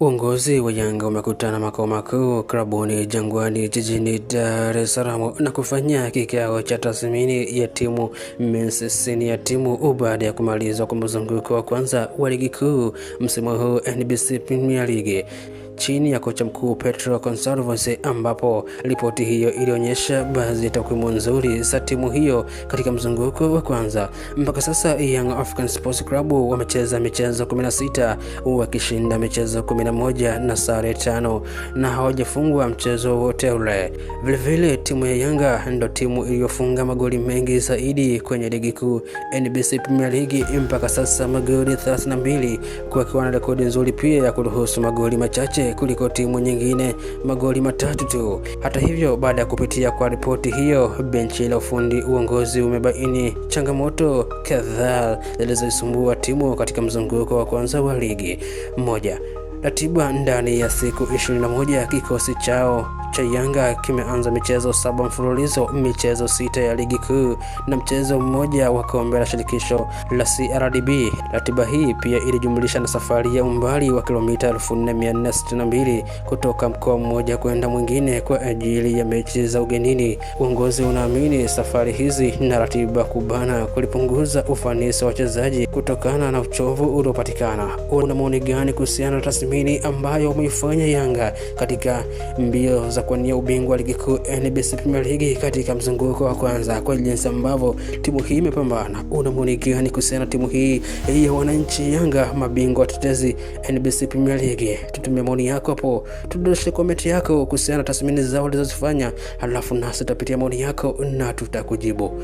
Uongozi wa Yanga umekutana makao makuu klabuni Jangwani jijini Dar es Salaam na kufanya kikao cha tathmini ya timu mensesini ya timu baada ya kumalizwa kwa mzunguko wa kwanza wa ligi kuu msimu huu NBC Premier League chini ya kocha mkuu Petro Consalvos, ambapo ripoti hiyo ilionyesha baadhi ya takwimu nzuri za timu hiyo katika mzunguko wa kwanza. Mpaka sasa Young African Sports Club wamecheza michezo 16 wakishinda michezo 11 na sare 5 na hawajafungwa mchezo wote ule. Vilevile timu ya Yanga ndio timu iliyofunga magoli mengi zaidi kwenye ligi kuu NBC Premier League mpaka sasa, magoli 32, kwa na rekodi nzuri pia ya kuruhusu magoli machache kuliko timu nyingine, magoli 3 tu. Hata hivyo, baada ya kupitia kwa ripoti hiyo, benchi la ufundi uongozi umebaini changamoto kadhaa zilizoisumbua timu katika mzunguko wa kwanza wa ligi. Moja, ratiba. Ndani ya siku 21 kikosi chao cha Yanga kimeanza michezo 7 mfululizo, michezo 6 ya ligi kuu na mchezo mmoja wa kombe la shirikisho la CRDB. Ratiba hii pia ilijumlisha na safari ya umbali wa kilomita 1462 kutoka mkoa mmoja kwenda mwingine kwa ajili ya mechi za ugenini. Uongozi unaamini safari hizi na ratiba kubana kulipunguza ufanisi wa wachezaji kutokana na uchovu uliopatikana. Una maoni gani kuhusiana na tathmini ambayo umeifanya Yanga katika mbio za kuwania ubingwa wa ligi kuu NBC Premier League katika mzunguko wa kwanza, kwa jinsi ambavyo timu hii imepambana? Una maoni gani kuhusiana na timu hii ya wananchi Yanga, mabingwa watetezi NBC Premier League? Tutumie maoni yako hapo, tudondoshe comment yako kuhusiana na tathmini zao walizozifanya, halafu nasi tutapitia maoni yako na tutakujibu.